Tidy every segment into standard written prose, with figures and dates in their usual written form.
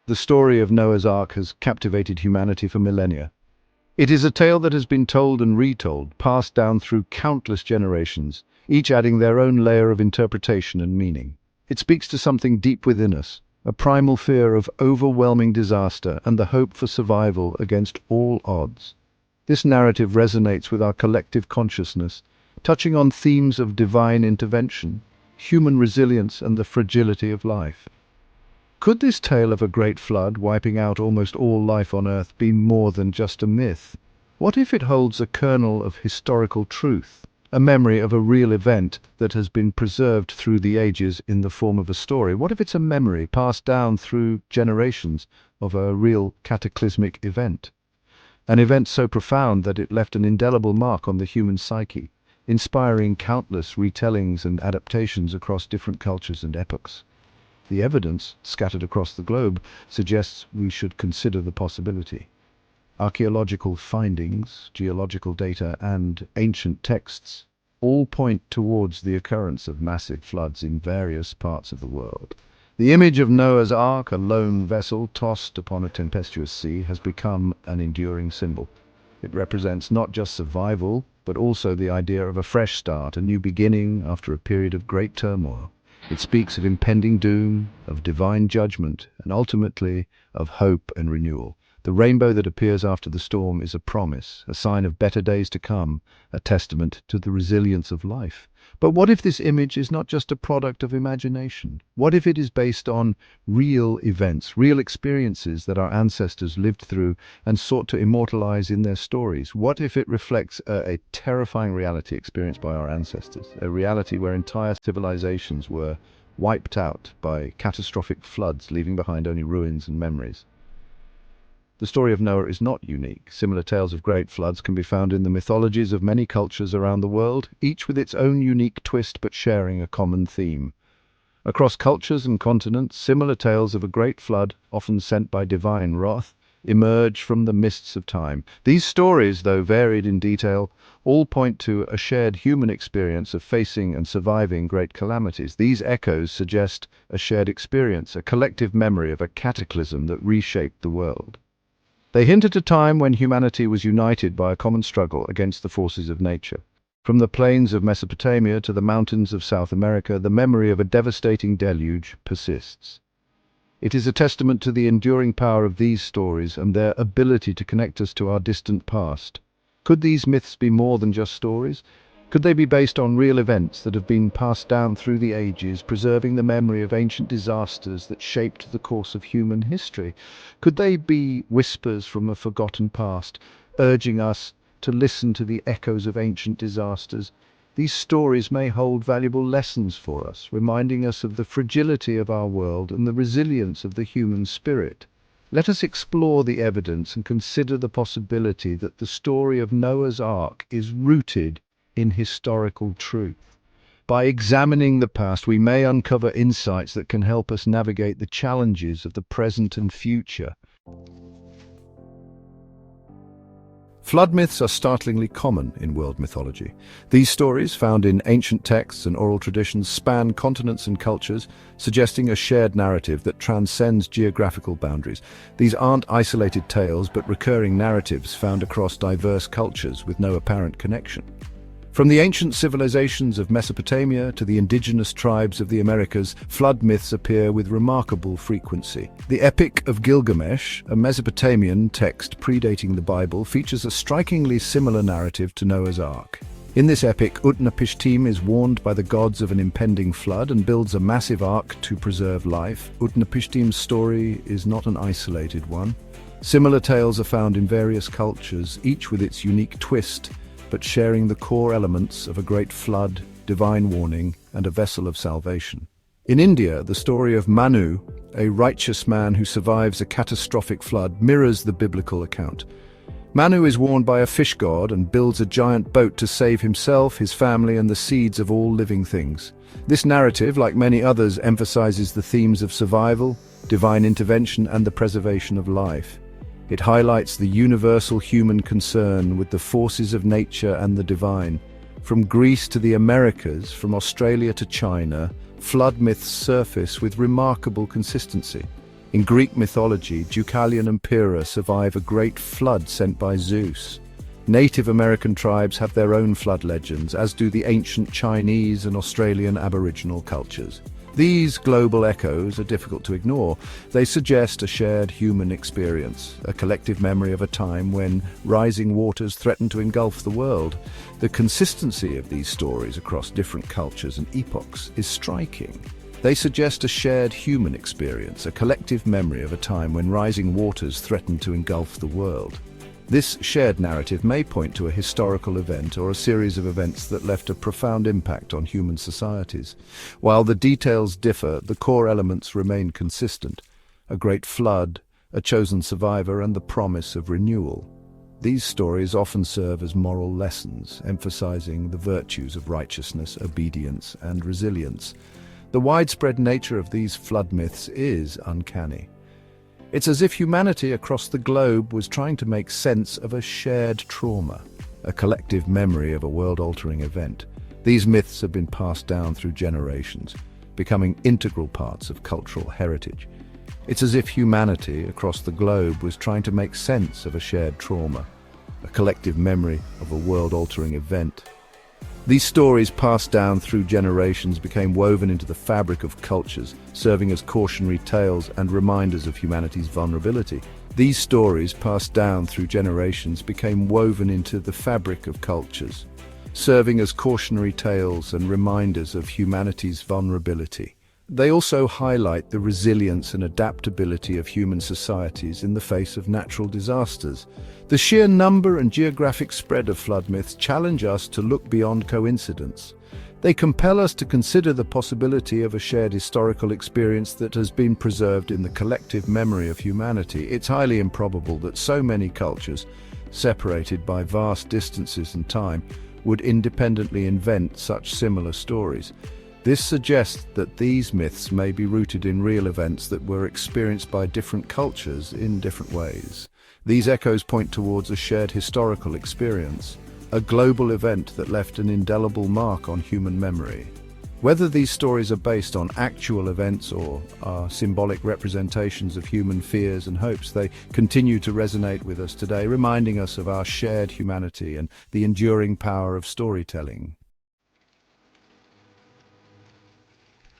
The story of Noah's Ark has captivated humanity for millennia. It is a tale that has been told and retold, passed down through countless generations, each adding their own layer of interpretation and meaning. It speaks to something deep within us, a primal fear of overwhelming disaster and the hope for survival against all odds. This narrative resonates with our collective consciousness, touching on themes of divine intervention, human resilience, and the fragility of life. Could this tale of a great flood wiping out almost all life on Earth be more than just a myth? What if it holds a kernel of historical truth, a memory of a real event that has been preserved through the ages in the form of a story? What if it's a memory passed down through generations of a real cataclysmic event? An event so profound that it left an indelible mark on the human psyche, inspiring countless retellings and adaptations across different cultures and epochs. The evidence, scattered across the globe, suggests we should consider the possibility. Archaeological findings, geological data, and ancient texts all point towards the occurrence of massive floods in various parts of the world. The image of Noah's Ark, a lone vessel tossed upon a tempestuous sea, has become an enduring symbol. It represents not just survival, but also the idea of a fresh start, a new beginning after a period of great turmoil. It speaks of impending doom, of divine judgment, and ultimately of hope and renewal. The rainbow that appears after the storm is a promise, a sign of better days to come, a testament to the resilience of life. But what if this image is not just a product of imagination? What if it is based on real events, real experiences that our ancestors lived through and sought to immortalize in their stories? What if it reflects a terrifying reality experienced by our ancestors, a reality where entire civilizations were wiped out by catastrophic floods, leaving behind only ruins and memories? The story of Noah is not unique. Similar tales of great floods can be found in the mythologies of many cultures around the world, each with its own unique twist but sharing a common theme. Across cultures and continents, similar tales of a great flood, often sent by divine wrath, emerge from the mists of time. These stories, though varied in detail, all point to a shared human experience of facing and surviving great calamities. These echoes suggest a shared experience, a collective memory of a cataclysm that reshaped the world. They hint at a time when humanity was united by a common struggle against the forces of nature. From the plains of Mesopotamia to the mountains of South America, the memory of a devastating deluge persists. It is a testament to the enduring power of these stories and their ability to connect us to our distant past. Could these myths be more than just stories? Could they be based on real events that have been passed down through the ages, preserving the memory of ancient disasters that shaped the course of human history? Could they be whispers from a forgotten past, urging us to listen to the echoes of ancient disasters? These stories may hold valuable lessons for us, reminding us of the fragility of our world and the resilience of the human spirit. Let us explore the evidence and consider the possibility that the story of Noah's Ark is rooted in historical truth. By examining the past, we may uncover insights that can help us navigate the challenges of the present and future. Flood myths are startlingly common in world mythology. These stories, found in ancient texts and oral traditions, span continents and cultures, suggesting a shared narrative that transcends geographical boundaries. These aren't isolated tales, but recurring narratives found across diverse cultures with no apparent connection. From the ancient civilizations of Mesopotamia to the indigenous tribes of the Americas, flood myths appear with remarkable frequency. The Epic of Gilgamesh, a Mesopotamian text predating the Bible, features a strikingly similar narrative to Noah's Ark. In this epic, Utnapishtim is warned by the gods of an impending flood and builds a massive ark to preserve life. Utnapishtim's story is not an isolated one. Similar tales are found in various cultures, each with its unique twist, but sharing the core elements of a great flood, divine warning, and a vessel of salvation. In India, the story of Manu, a righteous man who survives a catastrophic flood, mirrors the biblical account. Manu is warned by a fish god and builds a giant boat to save himself, his family, and the seeds of all living things. This narrative, like many others, emphasizes the themes of survival, divine intervention, and the preservation of life. It highlights the universal human concern with the forces of nature and the divine. From Greece to the Americas, from Australia to China, flood myths surface with remarkable consistency. In Greek mythology, Deucalion and Pyrrha survive a great flood sent by Zeus. Native American tribes have their own flood legends, as do the ancient Chinese and Australian Aboriginal cultures. These global echoes are difficult to ignore. They suggest a shared human experience, a collective memory of a time when rising waters threatened to engulf the world. The consistency of these stories across different cultures and epochs is striking. They suggest a shared human experience, a collective memory of a time when rising waters threatened to engulf the world. This shared narrative may point to a historical event or a series of events that left a profound impact on human societies. While the details differ, the core elements remain consistent: a great flood, a chosen survivor, and the promise of renewal. These stories often serve as moral lessons, emphasizing the virtues of righteousness, obedience, and resilience. The widespread nature of these flood myths is uncanny. It's as if humanity across the globe was trying to make sense of a shared trauma, a collective memory of a world-altering event. These myths have been passed down through generations, becoming integral parts of cultural heritage. It's as if humanity across the globe was trying to make sense of a shared trauma, a collective memory of a world-altering event. These stories passed down through generations became woven into the fabric of cultures, serving as cautionary tales and reminders of humanity's vulnerability. These stories passed down through generations became woven into the fabric of cultures, serving as cautionary tales and reminders of humanity's vulnerability. They also highlight the resilience and adaptability of human societies in the face of natural disasters. The sheer number and geographic spread of flood myths challenge us to look beyond coincidence. They compel us to consider the possibility of a shared historical experience that has been preserved in the collective memory of humanity. It's highly improbable that so many cultures, separated by vast distances and time, would independently invent such similar stories. This suggests that these myths may be rooted in real events that were experienced by different cultures in different ways. These echoes point towards a shared historical experience, a global event that left an indelible mark on human memory. Whether these stories are based on actual events or are symbolic representations of human fears and hopes, they continue to resonate with us today, reminding us of our shared humanity and the enduring power of storytelling.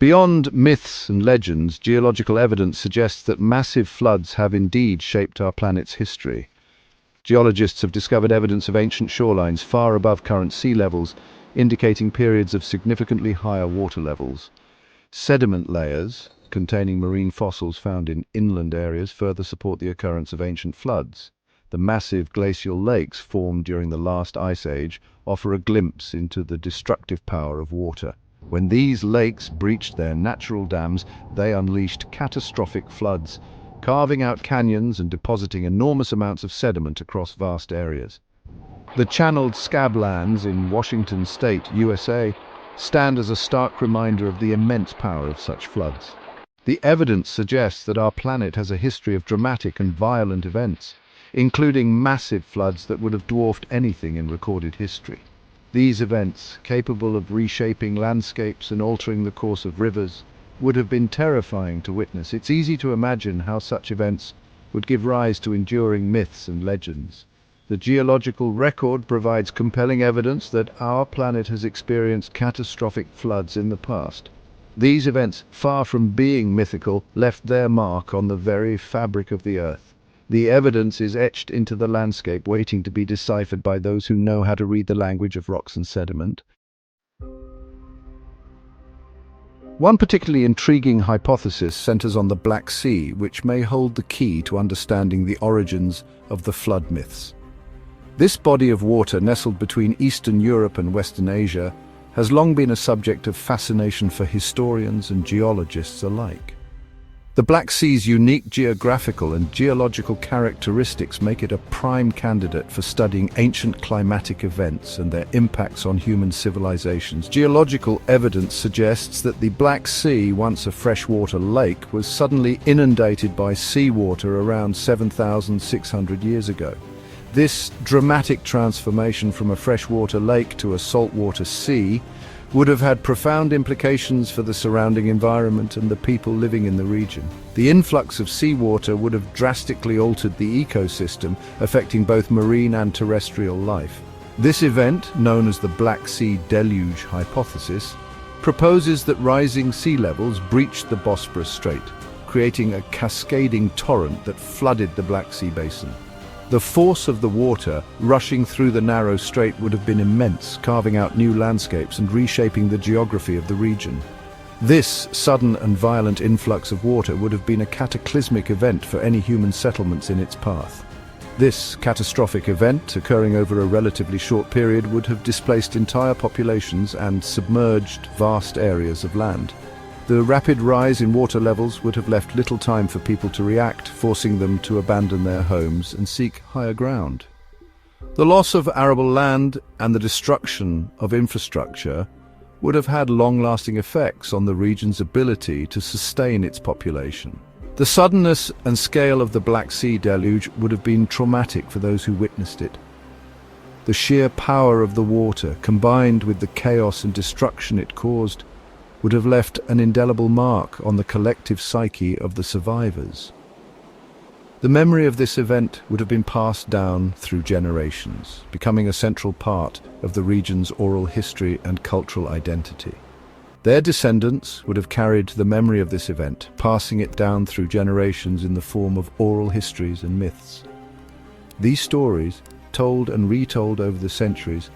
Beyond myths and legends, geological evidence suggests that massive floods have indeed shaped our planet's history. Geologists have discovered evidence of ancient shorelines far above current sea levels, indicating periods of significantly higher water levels. Sediment layers, containing marine fossils found in inland areas, further support the occurrence of ancient floods. The massive glacial lakes formed during the last ice age offer a glimpse into the destructive power of water. When these lakes breached their natural dams, they unleashed catastrophic floods, carving out canyons and depositing enormous amounts of sediment across vast areas. The channeled scablands in Washington State, USA, stand as a stark reminder of the immense power of such floods. The evidence suggests that our planet has a history of dramatic and violent events, including massive floods that would have dwarfed anything in recorded history. These events, capable of reshaping landscapes and altering the course of rivers, would have been terrifying to witness. It's easy to imagine how such events would give rise to enduring myths and legends. The geological record provides compelling evidence that our planet has experienced catastrophic floods in the past. These events, far from being mythical, left their mark on the very fabric of the Earth. The evidence is etched into the landscape, waiting to be deciphered by those who know how to read the language of rocks and sediment. One particularly intriguing hypothesis centers on the Black Sea, which may hold the key to understanding the origins of the flood myths. This body of water, nestled between Eastern Europe and Western Asia, has long been a subject of fascination for historians and geologists alike. The Black Sea's unique geographical and geological characteristics make it a prime candidate for studying ancient climatic events and their impacts on human civilizations. Geological evidence suggests that the Black Sea, once a freshwater lake, was suddenly inundated by seawater around 7,600 years ago. This dramatic transformation from a freshwater lake to a saltwater sea would have had profound implications for the surrounding environment and the people living in the region. The influx of seawater would have drastically altered the ecosystem, affecting both marine and terrestrial life. This event, known as the Black Sea Deluge hypothesis, proposes that rising sea levels breached the Bosporus Strait, creating a cascading torrent that flooded the Black Sea basin. The force of the water rushing through the narrow strait would have been immense, carving out new landscapes and reshaping the geography of the region. This sudden and violent influx of water would have been a cataclysmic event for any human settlements in its path. This catastrophic event, occurring over a relatively short period, would have displaced entire populations and submerged vast areas of land. The rapid rise in water levels would have left little time for people to react, forcing them to abandon their homes and seek higher ground. The loss of arable land and the destruction of infrastructure would have had long-lasting effects on the region's ability to sustain its population. The suddenness and scale of the Black Sea deluge would have been traumatic for those who witnessed it. The sheer power of the water, combined with the chaos and destruction it caused, would have left an indelible mark on the collective psyche of the survivors. The memory of this event would have been passed down through generations, becoming a central part of the region's oral history and cultural identity. Their descendants would have carried the memory of this event, passing it down through generations in the form of oral histories and myths. These stories, told and retold over the centuries,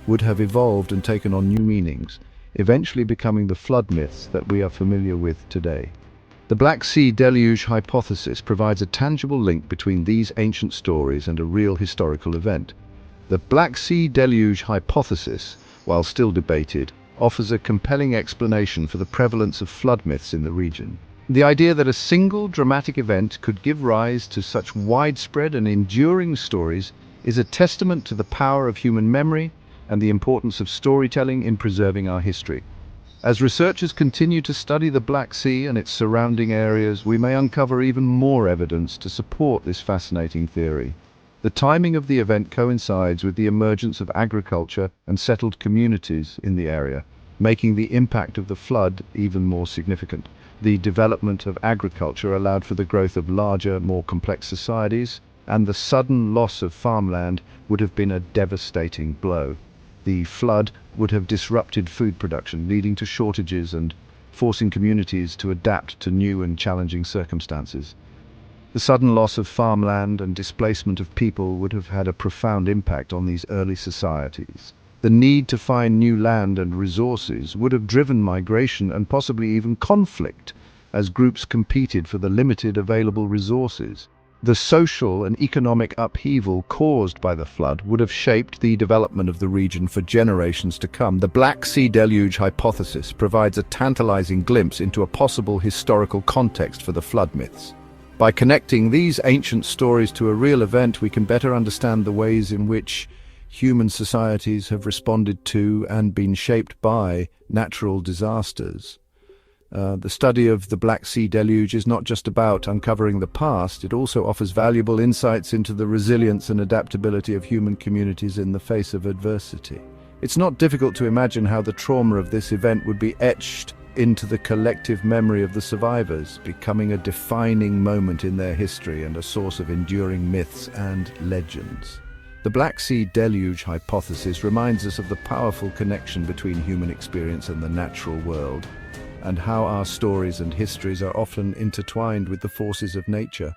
would have evolved and taken on new meanings, eventually becoming the flood myths that we are familiar with today. The Black Sea Deluge hypothesis provides a tangible link between these ancient stories and a real historical event. The Black Sea Deluge hypothesis, while still debated, offers a compelling explanation for the prevalence of flood myths in the region. The idea that a single dramatic event could give rise to such widespread and enduring stories is a testament to the power of human memory and the importance of storytelling in preserving our history. As researchers continue to study the Black Sea and its surrounding areas, we may uncover even more evidence to support this fascinating theory. The timing of the event coincides with the emergence of agriculture and settled communities in the area, making the impact of the flood even more significant. The development of agriculture allowed for the growth of larger, more complex societies, and the sudden loss of farmland would have been a devastating blow. The flood would have disrupted food production, leading to shortages and forcing communities to adapt to new and challenging circumstances. The sudden loss of farmland and displacement of people would have had a profound impact on these early societies. The need to find new land and resources would have driven migration and possibly even conflict as groups competed for the limited available resources. The social and economic upheaval caused by the flood would have shaped the development of the region for generations to come. The Black Sea Deluge hypothesis provides a tantalizing glimpse into a possible historical context for the flood myths. By connecting these ancient stories to a real event, we can better understand the ways in which human societies have responded to and been shaped by natural disasters. The study of the Black Sea Deluge is not just about uncovering the past, it also offers valuable insights into the resilience and adaptability of human communities in the face of adversity. It's not difficult to imagine how the trauma of this event would be etched into the collective memory of the survivors, becoming a defining moment in their history and a source of enduring myths and legends. The Black Sea Deluge hypothesis reminds us of the powerful connection between human experience and the natural world, and how our stories and histories are often intertwined with the forces of nature.